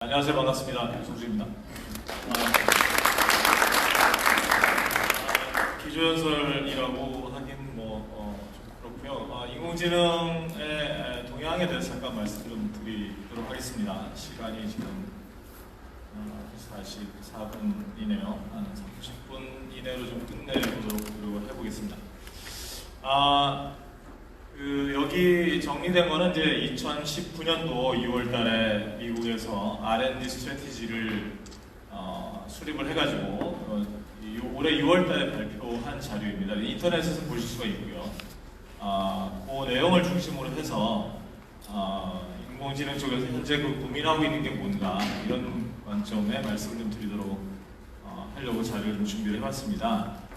안녕하세요. 반갑습니다. 김성주입니다. 기조연설이라고 하긴 좀 그렇고요. 인공지능의 동향에 대해서 잠깐 말씀 좀 드리도록 하겠습니다. 시간이 지금 44분이네요. 한 30분 이내로 좀 끝내보도록 노력을 해보겠습니다. 여기 정리된 거는 이제 2019년도 2월달에 미국에서 R&D 스트래티지를 수립을 해가지고 올해 2월달에 발표한 자료입니다. 인터넷에서 보실 수가 있고요. 그 내용을 중심으로 해서 인공지능 쪽에서 현재 고민하고 있는 게 뭔가 이런 관점에 말씀 좀 드리도록 하려고 자료를 좀 준비를 해봤습니다.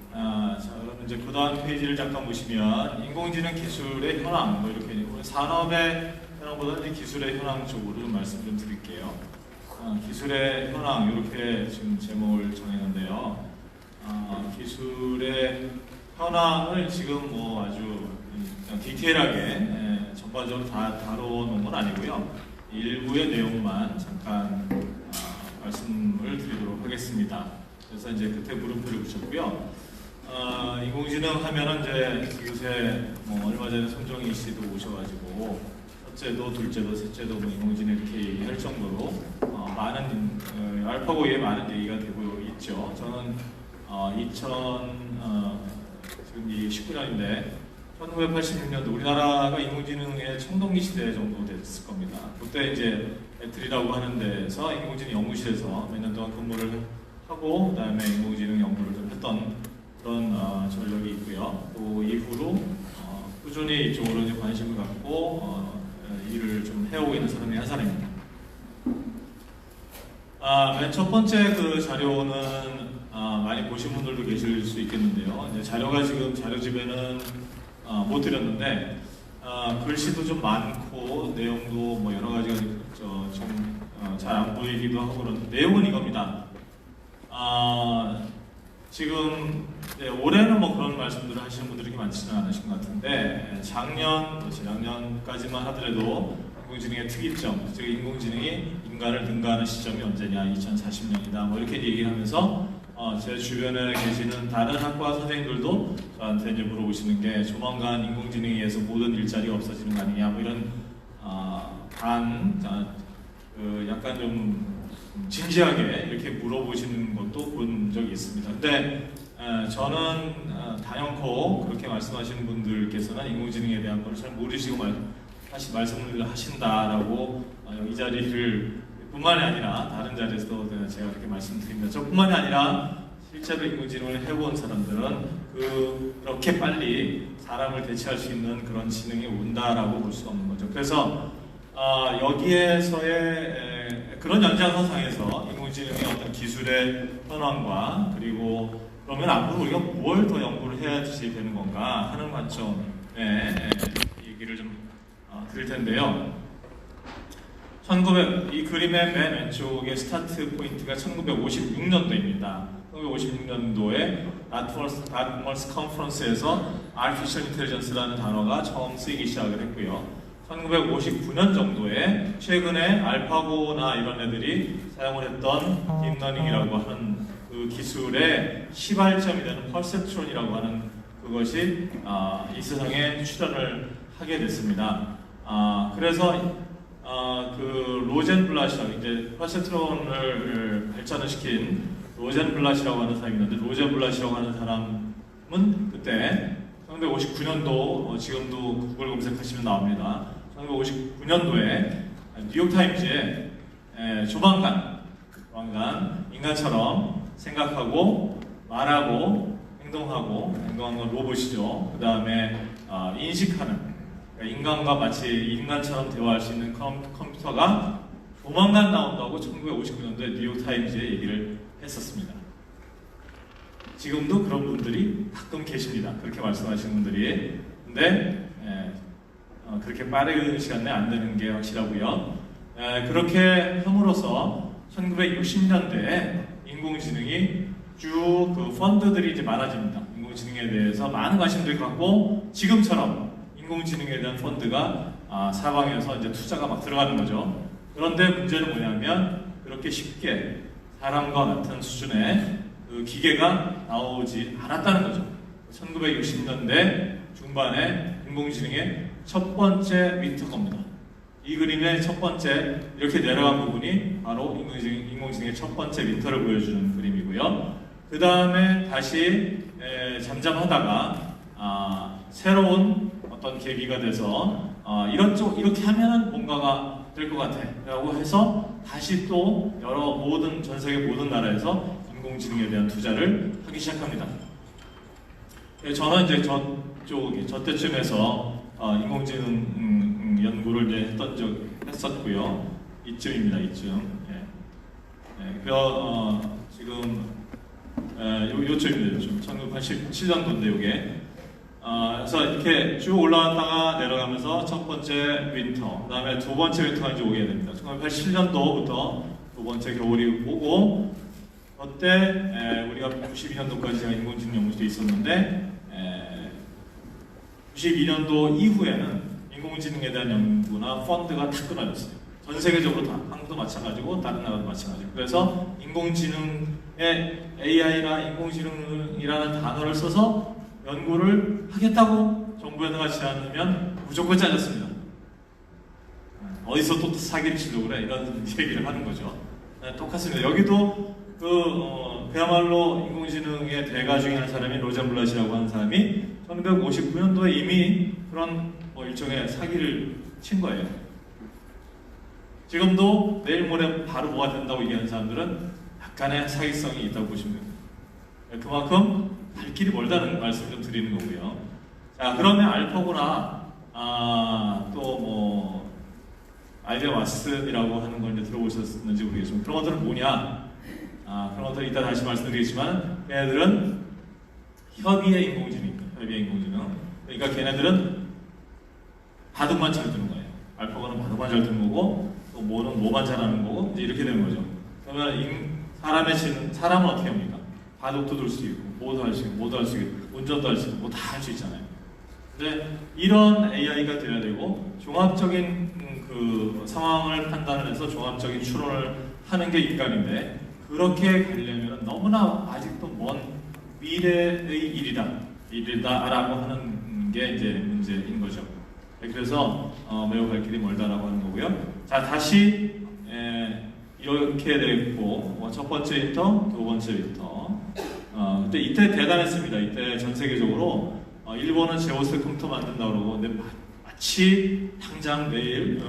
자, 그럼 이제 그 다음 페이지를 잠깐 보시면 인공지능 기술의 현황, 이렇게 산업의 현황보다 이제 기술의 현황 쪽으로 좀 말씀 좀 드릴게요. 기술의 현황 이렇게 지금 제목을 정했는데요. 기술의 현황을 지금 아주 디테일하게 전반적으로 다 다뤄놓은 건 아니고요. 일부의 내용만 잠깐 말씀을 드리도록 하겠습니다. 그래서 이제 그때 물음표를 붙였고요. 인공지능 하면은 이제 요새 얼마 전에 손정희 씨도 오셔가지고 첫째도 둘째도 셋째도 인공지능 이렇게 할 정도로 많은 알파고에 많은 얘기가 되고 있죠. 저는 지금 이 19년인데 1986년도 우리나라가 인공지능의 청동기 시대 정도 됐을 겁니다. 그때 이제 애틀이라고 하는 데서 인공지능 연구실에서 몇 년 동안 근무를 하고 그다음에 인공지능 연구를 좀 했던 그런 전력이 있고요. 또 이후로 꾸준히 이쪽으로 이제 관심을 갖고 일을 좀 해오고 있는 사람 중에 한 사람입니다. 맨 첫 번째 그 자료는 많이 보신 분들도 계실 수 있겠는데요. 이제 자료가 지금 자료집에는 못 드렸는데 글씨도 좀 많고 내용도 여러 가지가 좀 잘 안 보이기도 하고 그런 내용은 이겁니다. 지금 올해는 그런 말씀들을 하시는 분들이 많지는 않으신 것 같은데 작년, 재작년까지만 하더라도 인공지능의 특이점, 즉 인공지능이 인간을 능가하는 시점이 언제냐, 2040년이다 이렇게 얘기를 하면서 제 주변에 계시는 다른 학과 선생님들도 저한테 이제 물어보시는 게 조만간 인공지능에 의해서 모든 일자리가 없어지는 거 아니냐 이런 약간 좀 진지하게 이렇게 물어보시는 것도 본 적이 있습니다. 근데 저는 단연코 그렇게 말씀하시는 분들께서는 인공지능에 대한 걸 잘 모르시고 말씀을 하신다라고 이 자리를 뿐만이 아니라 다른 자리에서도 제가 그렇게 말씀드립니다. 저뿐만이 아니라 실제로 인공지능을 해본 사람들은 그렇게 빨리 사람을 대체할 수 있는 그런 지능이 온다라고 볼 수 없는 거죠. 그래서 여기에서의 그런 연장선상에서 인공지능의 어떤 기술의 현황과 그리고 그러면 앞으로 우리가 뭘 더 연구를 해야지 되는 건가 하는 관점에 얘기를 좀 드릴 텐데요. 이 그림의 맨 왼쪽의 스타트 포인트가 1956년도입니다. 1956년도에 다트머스 컨퍼런스에서 Artificial Intelligence라는 단어가 처음 쓰이기 시작을 했고요. 1959년 정도에 최근에 알파고나 이런 애들이 사용을 했던 딥러닝이라고 하는 그 기술의 시발점이 되는 퍼셉트론이라고 하는 그것이 이 세상에 출현을 하게 됐습니다. 그래서 그 로젠블랏이라고 이제 퍼셉트론을 발전을 시킨 로젠블랏이라고 하는 사람이 있는데 로젠블랏이라고 하는 사람은 그때 1959년도 지금도 구글 검색하시면 나옵니다. 1959년도에 뉴욕타임즈에 조만간 인간처럼 생각하고 말하고 행동하는 로봇이죠. 그 다음에 인식하는 인간과 마치 인간처럼 대화할 수 있는 컴퓨터가 조만간 나온다고 1959년도에 뉴욕타임즈에 얘기를 했었습니다. 지금도 그런 분들이 가끔 계십니다. 그렇게 말씀하시는 분들이. 근데 그렇게 빠른 시간 내에 안 되는 게 확실하고요. 그렇게 함으로써 1960년대에 인공지능이 쭉 펀드들이 이제 많아집니다. 인공지능에 대해서 많은 관심들을 갖고 지금처럼 인공지능에 대한 펀드가 사방에서 이제 투자가 막 들어가는 거죠. 그런데 문제는 뭐냐면 그렇게 쉽게 사람과 같은 수준의 그 기계가 나오지 않았다는 거죠. 1960년대 중반에 인공지능의 첫 번째 윈터겁니다. 이 그림의 첫 번째 이렇게 내려간 부분이 바로 인공지능의 첫 번째 윈터를 보여주는 그림이고요. 그 다음에 다시 잠잠하다가 새로운 어떤 계기가 돼서 이렇게 하면은 뭔가가 될 것 같아 라고 해서 다시 또 전 세계 모든 나라에서 인공지능에 대한 투자를 하기 시작합니다. 저는 이제 저때쯤에서 인공지능 연구를 이제 했었고요. 이쯤입니다. 이쯤. 지금 요쯤입니다. 요즘 1987년도인데 요게. 그래서 이렇게 쭉 올라왔다가 내려가면서 첫 번째 윈터, 그 다음에 두 번째 윈터가 이제 오게 됩니다. 1987년도부터 두 번째 겨울이 오고, 그때 우리가 92년도까지 제가 인공지능 연구실에 있었는데 92년도 이후에는 인공지능에 대한 연구나 펀드가 다 끊어졌어요. 전 세계적으로 다, 한국도 마찬가지고 다른 나라도 마찬가지고. 그래서 인공지능의 AI나 인공지능이라는 단어를 써서 연구를 하겠다고 정부에다가 제안하면 무조건 짜졌습니다. 어디서 또 사기를 치려고 그래? 이런 얘기를 하는 거죠. 똑같습니다. 여기도 그야말로 인공지능의 대가 중에 한 사람이 로젠블랏이라고 하는 사람이 1959년도에 이미 그런 일종의 사기를 친 거예요. 지금도 내일 모레 바로 뭐가 된다고 얘기하는 사람들은 약간의 사기성이 있다고 보시면 됩니다. 그만큼 갈 길이 멀다는 말씀을 좀 드리는 거고요. 자, 그러면 알파고나 또 아이디어 왓슨이라고 하는 걸 이제 들어보셨는지 모르겠지만 그런 것들은 뭐냐? 그런 것들은 이따 다시 말씀드리겠지만 걔네들은 협의의 인공지능입니다. 협의의 인공지능. 그러니까 걔네들은 바둑만 잘 두는 거예요. 알파고는 바둑만 잘 두는 거고 또 뭐는 뭐만 잘하는 거고 이제 이렇게 되는 거죠. 그러면 사람은 어떻게 합니까? 바둑도 둘 수 있고 뭐도 할 수 있고 뭐도 할 수 있고 운전도 할 수 있고 뭐 다 할 수 있잖아요. 근데 이런 AI가 돼야 되고 종합적인 그 상황을 판단을 해서 종합적인 추론을 하는 게 인간인데 그렇게 가려면 너무나 아직도 먼 미래의 일이다라고 하는 게 이제 문제인 거죠. 그래서 매우 갈 길이 멀다라고 하는 거고요. 자, 다시 이렇게 됐고 첫 번째 윈터, 두 번째 윈터. 근데 이때 대단했습니다. 이때 전 세계적으로 일본은 제오스 컴퓨터 만든다 그러고 근데 마치 당장 내일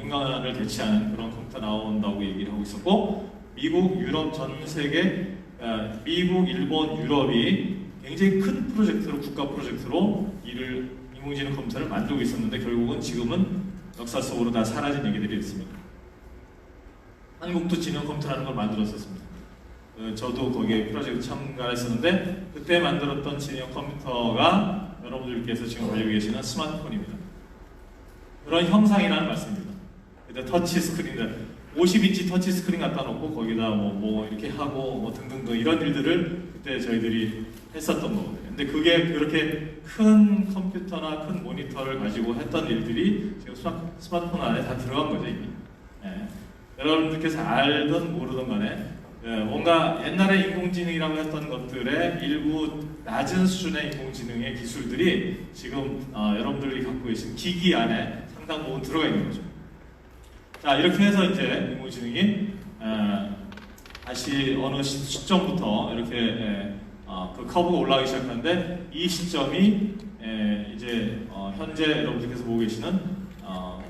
인간을 대체하는 그런 컴퓨터 나온다고 얘기를 하고 있었고 미국, 유럽 전 세계 미국, 일본, 유럽이 굉장히 큰 프로젝트로 국가 프로젝트로 인공지능 컴퓨터를 만들고 있었는데 결국은 지금은 역사 속으로 다 사라진 얘기들이 있습니다. 한국도 지능 컴퓨터라는 걸 만들었었습니다. 저도 거기에 프로젝트 참가했었는데 그때 만들었던 지능 컴퓨터가 여러분들께서 지금 가지고 계시는 스마트폰입니다. 그런 형상이라는 말씀입니다. 그때 터치 스크린들 50인치 터치 스크린 갖다 놓고 거기다 뭐 이렇게 하고 뭐 등등등 이런 일들을 그때 저희들이 했었던 거거든요. 근데 그게 그렇게 큰 컴퓨터나 큰 모니터를 가지고 했던 일들이 지금 스마트폰 안에 다 들어간 거죠 이미. 여러분들께서 알든 모르든 간에 뭔가 옛날에 인공지능이라고 했던 것들의 일부 낮은 수준의 인공지능의 기술들이 지금 여러분들이 갖고 계신 기기 안에 상당 부분 들어가 있는 거죠. 자, 이렇게 해서 이제 인공지능이 다시 어느 시점부터 이렇게 그 커브가 올라가기 시작하는데 이 시점이 이제 현재 여러분들께서 보고 계시는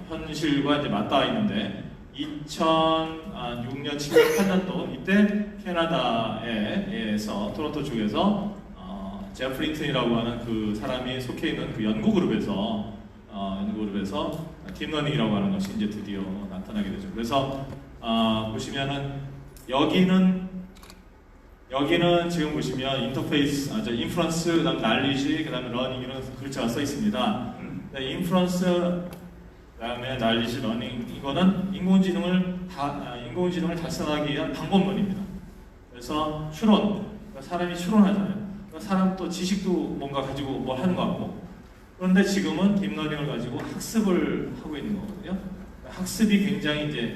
현실과 이제 맞닿아 있는데 2006년, 7년, 8년도 이때 캐나다에서 토론토 쪽에서 제프린튼이라고 하는 그 사람이 속해 있는 그 연구그룹에서 딥러닝이라고 하는 것이 이제 드디어 나타나게 되죠. 그래서 보시면은 여기는 지금 보시면 인터페이스, 인프런스, 그다음 날리지, 그다음에 러닝 이런 글자가 써 있습니다. 인프런스, 그다음에 날리지, 러닝 이거는 인공지능을 달성하기 위한 방법론입니다. 그래서 추론, 그러니까 사람이 추론하잖아요. 그러니까 사람 또 지식도 뭔가 가지고 뭘 하는 것 같고. 그런데 지금은 딥러닝을 가지고 학습을 하고 있는 거거든요. 학습이 굉장히 이제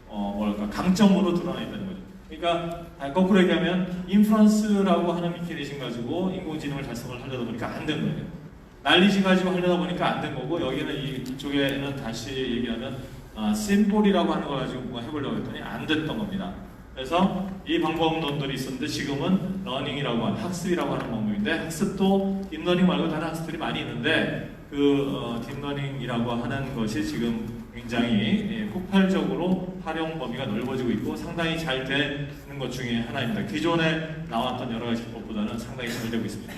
뭐랄까 강점으로 드러나 있다는 거죠. 그러니까 거꾸로 얘기하면 인프런스라고 하는 미케니즘 가지고 인공지능을 달성을 하려다 보니까 안 된 거예요. 난리지 가지고 하려다 보니까 안 된 거고, 여기는 이쪽에는 다시 얘기하면 심볼이라고 하는 걸 가지고 뭔가 해보려고 했더니 안 됐던 겁니다. 그래서 이 방법론들이 있었는데 지금은 러닝이라고 하는 학습이라고 하는 방법인데, 학습도 딥러닝 말고 다른 학습들이 많이 있는데 그 딥러닝이라고 하는 것이 지금 굉장히 폭발적으로 활용 범위가 넓어지고 있고 상당히 잘 되는 것 중에 하나입니다. 기존에 나왔던 여러 가지 기법보다는 상당히 잘 되고 있습니다.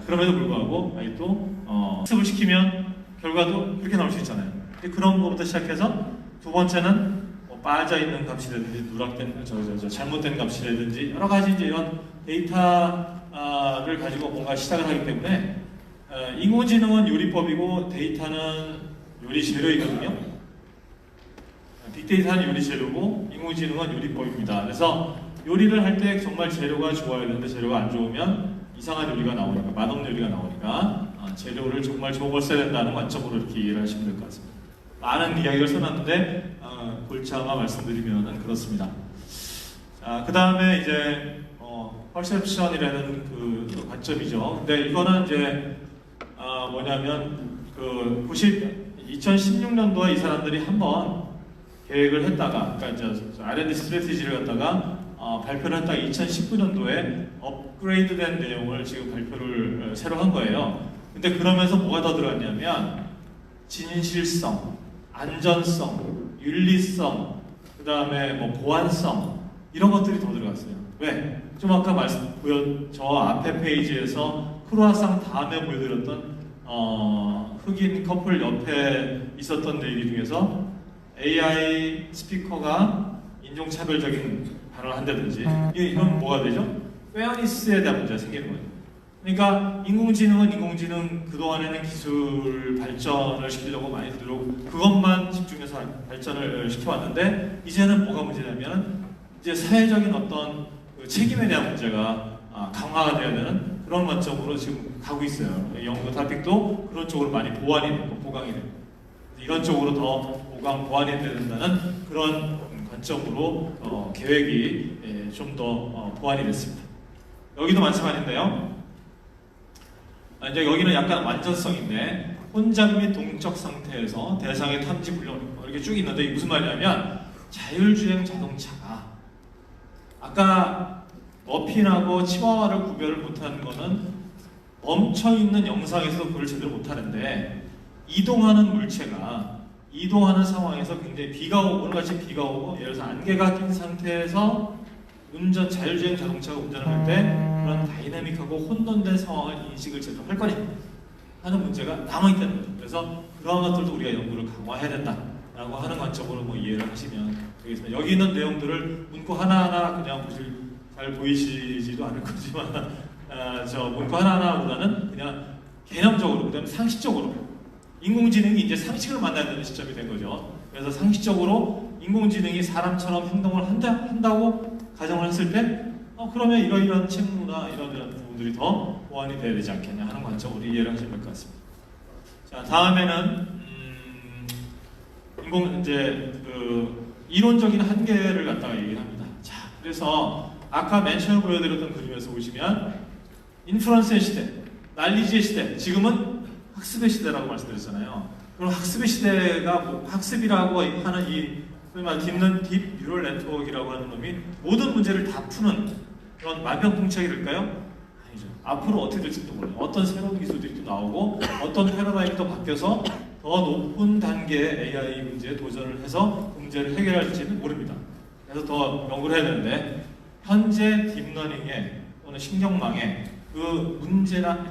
그럼에도 불구하고 또 학습을 시키면 결과도 그렇게 나올 수 있잖아요. 그런 것부터 시작해서 두 번째는 빠져있는 값이라든지 누락된 잘못된 값이라든지 여러 가지 이제 이런 데이터를 가지고 뭔가 시작을 하기 때문에 인공지능은 요리법이고 데이터는 요리 재료이거든요. 빅데이터는 요리 재료고 인공지능은 요리법입니다. 그래서 요리를 할 때 정말 재료가 좋아야 되는데 재료가 안 좋으면 이상한 요리가 나오니까, 맛없는 요리가 나오니까 재료를 정말 좋은 걸 써야 된다는 관점으로 이렇게 이해를 하시면 될 것 같습니다. 많은 이야기를 써놨는데 골차가 말씀드리면 그렇습니다. 자, 그 다음에 이제 퍼셉션이라는 그 관점이죠. 근데 이거는 이제 뭐냐면 2016년도에 이 사람들이 한번 계획을 했다가, 그러니까 이제 R&D 스트래티지를 갖다가 발표를 했다가 2019년도에 업그레이드된 내용을 지금 발표를 새로 한 거예요. 근데 그러면서 뭐가 더 들어갔냐면 진실성, 안전성, 윤리성, 그 다음에 뭐 보안성 이런 것들이 더 들어갔어요. 왜? 좀 아까 저 앞에 페이지에서 크루아상 다음에 보여드렸던 흑인 커플 옆에 있었던 얘기 중에서 AI 스피커가 인종차별적인 발언을 한다든지 이건 뭐가 되죠? 페어니스에 대한 문제가 생기는 거예요. 그러니까 인공지능 그동안에는 기술 발전을 시키려고 많이 그것만 집중해서 발전을 시켜왔는데 이제는 뭐가 문제냐면 이제 사회적인 어떤 그 책임에 대한 문제가 강화가 되어야 되는 그런 관점으로 지금 가고 있어요. 연구 토픽도 그런 쪽으로 많이 보완이 되고 보강이 되고 이런 쪽으로 더 보완이 돼야 된다는 그런 관점으로 계획이 좀 더 보완이 됐습니다. 여기도 마찬가지인데요. 이제 여기는 약간 완전성인데 혼잡 및 동적 상태에서 대상의 탐지 불능 이렇게 쭉 있는데 이게 무슨 말이냐면 자율주행 자동차가 아까 머핀하고 치와와를 구별을 못하는 거는 멈춰있는 영상에서도 그걸 제대로 못하는데 이동하는 물체가 이동하는 상황에서 굉장히 비가 오고 오늘같이 비가 오고 예를 들어서 안개가 낀 상태에서 자율주행 자동차가 운전을 할 때 그런 다이내믹하고 혼돈된 상황을 인식을 제대로 할 거냐 하는 문제가 남아있다는 거죠. 그래서 그런 것들도 우리가 연구를 강화해야 된다라고 하는 관점으로 이해를 하시면 되겠습니다. 여기 있는 내용들을 문구 하나하나 그냥 잘 보이시지도 않을 거지만 저 문구 하나하나보다는 그냥 개념적으로 그다음에 상식적으로 인공지능이 이제 상식을 만나야 되는 시점이 된 거죠. 그래서 상식적으로 인공지능이 사람처럼 행동을 한다고 가정을 했을 때 그러면 이러이러한 책무나 이런 부분들이 더 보완이 돼야 되지 않겠냐 하는 관점으로 이해를 하시면 될 것 같습니다. 자, 다음에는 이론적인 한계를 갖다가 얘기를 합니다. 자, 그래서 아까 맨 처음에 보여드렸던 그림에서 보시면 인프런스의 시대, 난리지의 시대, 지금은 학습의 시대라고 말씀드렸잖아요. 그럼 학습의 시대가 학습이라고 하는 소위 말하는 딥 뉴럴 네트워크라고 하는 놈이 모든 문제를 다 푸는 그런 만병통치약일까요? 아니죠. 앞으로 어떻게 될지도 몰라요. 어떤 새로운 기술들이 또 나오고 어떤 패러다임이 또 바뀌어서 더 높은 단계의 AI 문제에 도전을 해서 문제를 해결할지는 모릅니다. 그래서 더 연구를 해야 되는데 현재 딥러닝의 또는 신경망의 그 문제나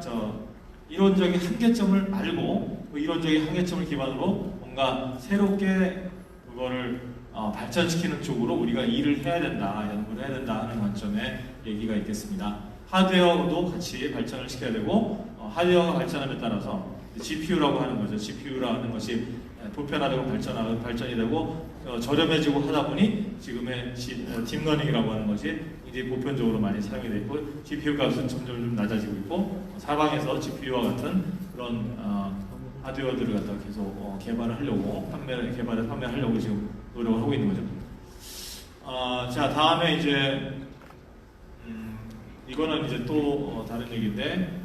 이론적인 한계점을 알고 그 이론적인 한계점을 기반으로 뭔가 새롭게 그거를 발전시키는 쪽으로 우리가 일을 해야 된다, 연구를 해야 된다 하는 관점의 얘기가 있겠습니다. 하드웨어도 같이 발전을 시켜야 되고 하드웨어가 발전함에 따라서 GPU라고 하는 거죠. GPU라는 것이 보편화되고 발전이 되고 저렴해지고 하다 보니 지금의 딥러닝이라고 하는 것이 이제 보편적으로 많이 사용이 되고 있고 GPU 값은 점점 좀 낮아지고 있고 사방에서 GPU와 같은 그런 하드웨어들을 갖다가 계속 개발을 하려고 판매하려고 지금 노력을 하고 있는 거죠. 자, 다음에 이제 이거는 이제 또 다른 얘기인데,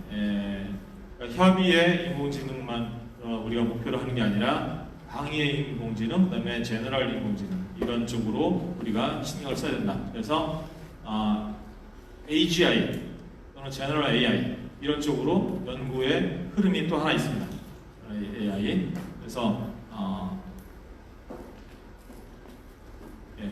그러니까 협의의 인공지능만 우리가 목표로 하는 게 아니라 방위의 인공지능, 그다음에 제너럴 인공지능 이런 쪽으로 우리가 신경을 써야 된다. 그래서 AGI 또는 제너럴 AI 이런 쪽으로 연구의 흐름이 또 하나 있습니다. AI. 그래서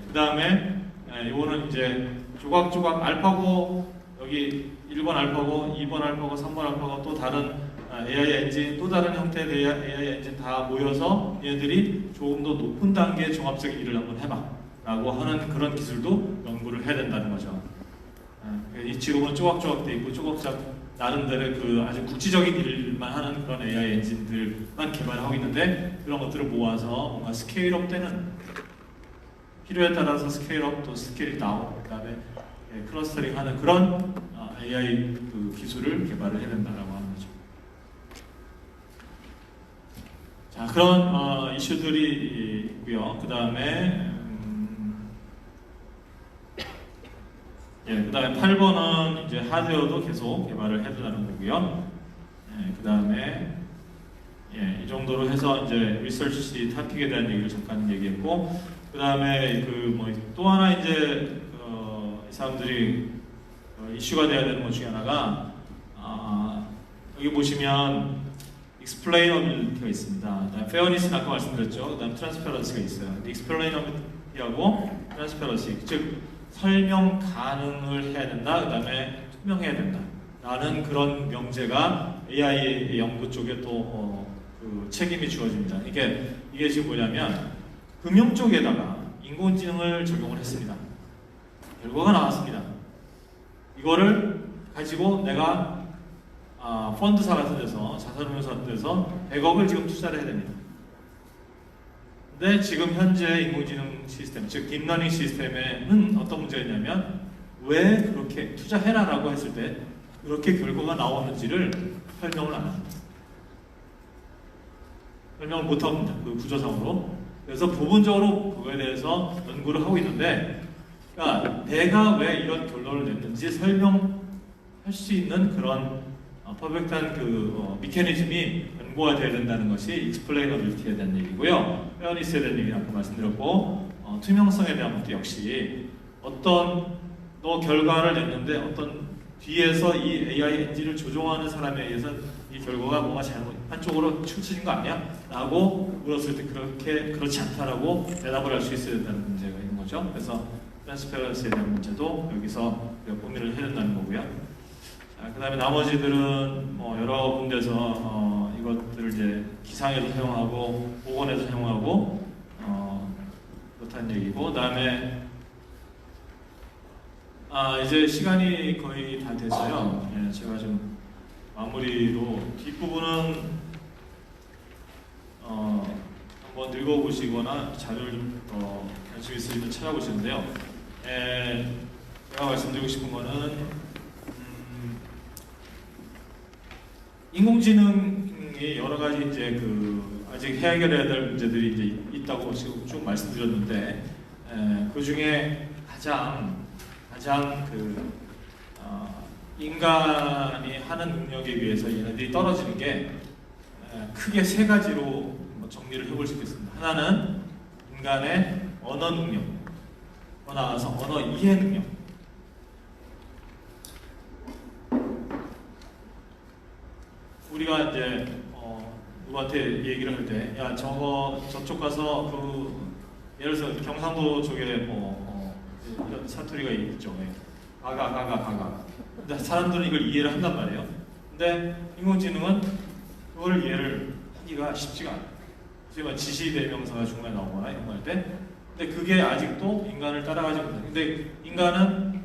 그 다음에 이거는 이제 조각조각 알파고, 여기 1번 알파고, 2번 알파고, 3번 알파고, 또 다른 AI 엔진, 또 다른 형태의 AI 엔진 다 모여서 얘들이 조금 더 높은 단계의 종합적인 일을 한번 해봐 라고 하는 그런 기술도 연구를 해야 된다는 거죠. 이 지금은 조각조각 돼 있고 조각조각 나름대로 그 아주 구체적인 일만 하는 그런 AI 엔진들만 개발하고 있는데, 그런 것들을 모아서 뭔가 스케일업 되는, 필요에 따라서 스케일업 또 스케일 다운, 그다음에 클러스터링하는 그런 AI 그 기술을 개발을 해야 된다라고 하는 거죠. 자, 그런 이슈들이 있고요. 그다음에 그다음에 8번은 이제 하드웨어도 계속 개발을 해달라는 거고요. 그다음에 이 정도로 해서 이제 리서치 토픽에 대한 얘기를 잠깐 얘기했고, 그다음에 그 뭐 또 하나 이제 이 사람들이 이슈가 돼야 되는 것 중에 하나가 여기 보시면 explainability가 있습니다. 그다음 fairness는 아까 말씀드렸죠. 그다음 transparency가 있어요. explainability하고 transparency, 즉 설명 가능을 해야 된다. 그다음에 투명해야 된다. 라는 그런 명제가 AI 연구 쪽에 또 그 책임이 주어집니다. 이게 지금 뭐냐면 금융 쪽에다가 인공지능을 적용을 했습니다. 결과가 나왔습니다. 이거를 가지고 내가 펀드사 같은 데서, 자산운용사 같은 데서 100억을 지금 투자를 해야 됩니다. 근데 지금 현재 인공지능 시스템, 즉 딥러닝 시스템에는 어떤 문제가 있냐면, 왜 그렇게 투자해라 라고 했을 때 그렇게 결과가 나오는지를 설명을 안 합니다. 설명을 못 합니다. 그 구조상으로. 그래서 부분적으로 그거에 대해서 연구를 하고 있는데, 그러니까 내가 왜 이런 결론을 냈는지 설명할 수 있는 그런 퍼펙트한 그 미케니즘이 연구가 돼야 된다는 것이 익스플레이너빌티에 대한 얘기고요. 페어니스에 대한 얘기는 아까 말씀드렸고, 투명성에 대한 것도 역시 어떤 너 결과를 냈는데 어떤 뒤에서 이 AI 엔진을 조종하는 사람에 의해서 이 결과가 뭔가 잘못 한쪽으로 치우쳐진 거 아니야? 라고 물었을 때 그렇지 않다라고 대답을 할 수 있어야 된다는 문제가 있는 거죠. 그래서 트랜스페런시에 대한 문제도 여기서 고민을 해야 된다는 거고요. 그 다음에 나머지들은 뭐 여러 군데서 이것들을 이제 기상에도 사용하고 보건에도 사용하고 그렇다는 얘기고, 그 다음에 이제 시간이 거의 다 됐어요. 제가 좀 마무리로 뒷부분은 한번 읽어보시거나 자료를 좀 할 수 있으면 찾아보시는데요. 제가 말씀드리고 싶은 거는 인공지능이 여러 가지 이제 그 아직 해결해야 될 문제들이 이제 있다고 지금 쭉 말씀드렸는데, 그 중에 가장 그 인간이 하는 능력에 비해서 얘네들이 떨어지는 게 크게 세 가지로 정리를 해볼 수 있겠습니다. 하나는 인간의 언어 능력, 더 나아가서 언어 이해 능력. 우리가 이제 누구한테 얘기를 할 때, 야 저쪽 가서 그 예를 들어서 경상도 쪽에 이런 사투리가 있죠. 가가. 근데 사람들은 이걸 이해를 한단 말이에요. 근데 인공지능은 그걸 이해를 하기가 쉽지가 않아요. 하지만 지시대명사가 중간에 나오거나 이런 거 할 때, 근데 그게 아직도 인간을 따라가지 못해요. 근데 인간은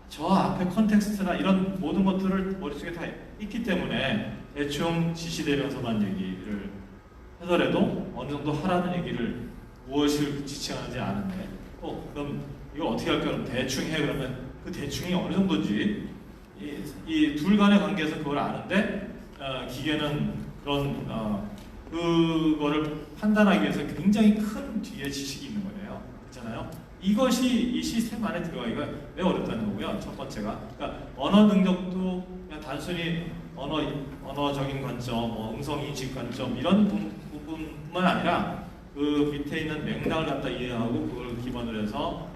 저 앞에 컨텍스트나 이런 모든 것들을 머릿속에 다 있기 때문에 대충 지시대명사만 얘기를 하더라도 어느 정도 하라는 얘기를 무엇을 지칭하는지 아는데, 그럼 이거 어떻게 할까? 그럼 대충 해. 그러면 그 대충이 어느 정도인지 이 둘 간의 관계에서 그걸 아는데, 기계는 그런 그거를 판단하기 위해서 굉장히 큰 뒤에 지식이 있는 거예요. 그렇잖아요. 이것이 이 시스템 안에 들어가기가 왜 어렵다는 거고요. 첫 번째가 그러니까 언어 능력도 그냥 단순히 언어적인 관점, 음성 인식 관점 이런 부분뿐만 아니라 그 밑에 있는 맥락을 갖다 이해하고 그걸 기반으로 해서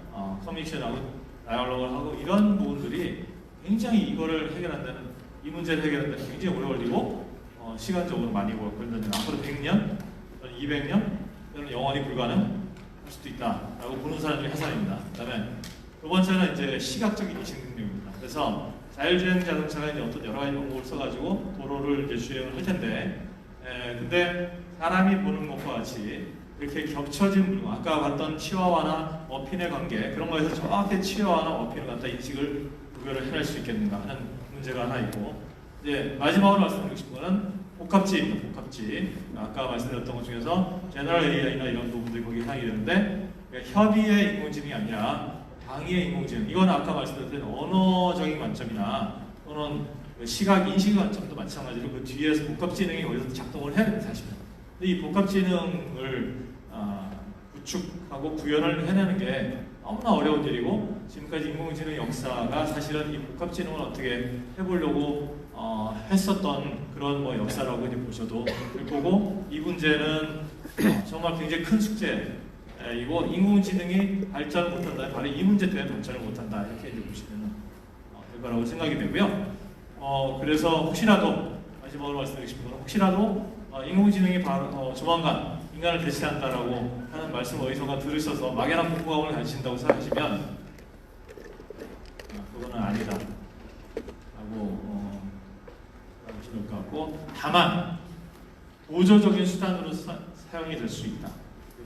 커뮤니케이션하고 다이얼로그를 하고 이런 부분들이 굉장히 이거를 해결한다는 이 문제를 해결한다는 데 굉장히 오래 걸리고 시간적으로 많이 걸리는 앞으로 100년, 200년 또는 영원히 불가능할 수도 있다라고 보는 사람 중에 한 사람입니다. 그다음에 두 번째는 이제 시각적인 인식 능력입니다. 그래서 자율주행 자동차가 이제 어떤 여러 가지 방법을 써가지고 도로를 이제 주행을 할 텐데, 근데 사람이 보는 것과 같이 이렇게 겹쳐진 물건, 아까 봤던 치와와나 머핀의 관계 그런 거에서 정확히 치와와나 머핀을 갖다 인식을 구별을 해낼 수 있겠는가 하는 문제가 하나 있고, 이제 마지막으로 말씀드리고 싶은 거는 복합지입니다. 복합지. 아까 말씀드렸던 것 중에서 제너럴 AI나 이런 부분들이 거기에 해당이 되는데, 그러니까 협의의 인공지능이 아니라 방위의 인공지능. 이건 아까 말씀드렸던 언어적인 관점이나 또는 시각 인식 관점도 마찬가지로 그 뒤에서 복합지능이 어디서 작동을 해야 됩니다. 사실은. 근데 이 복합지능을 구축하고 구현을 해내는 게 너무나 어려운 일이고, 지금까지 인공지능 역사가 사실은 이 복합지능을 어떻게 해보려고 했었던 그런 역사라고 이제 보셔도 될 거고, 이 문제는 정말 굉장히 큰 숙제이고, 인공지능이 발전을 못한다, 바로 이 문제 때문에 발전을 못한다, 이렇게 이제 보시면 될 거라고 생각이 되고요. 그래서 혹시라도 마지막으로 말씀드리고 싶은 건, 혹시라도 인공지능이 바로 조만간 인간을 대신한다라고 하는 말씀 어디선가 들으셔서 막연한 공포감을 가지신다고 생각하시면 그거는 아니다 라고 하시는 것 같고, 다만 보조적인 수단으로 사용이 될 수 있다.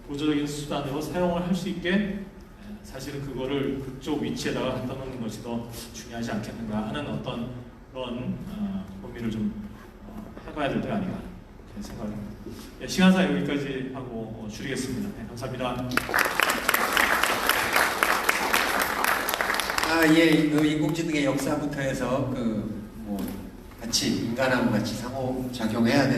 보조적인 수단으로 사용을 할 수 있게 사실은 그거를 그쪽 위치에다가 갖다 놓는 것이 더 중요하지 않겠는가 하는 어떤 그런 고민을 좀 해봐야 될 때가 아닌가 이렇게 생각합니다. 네, 시간상 여기까지 하고 줄이겠습니다. 네, 감사합니다. 예, 그 인공지능의 역사부터 해서 같이 인간하고 같이 상호작용해야 되는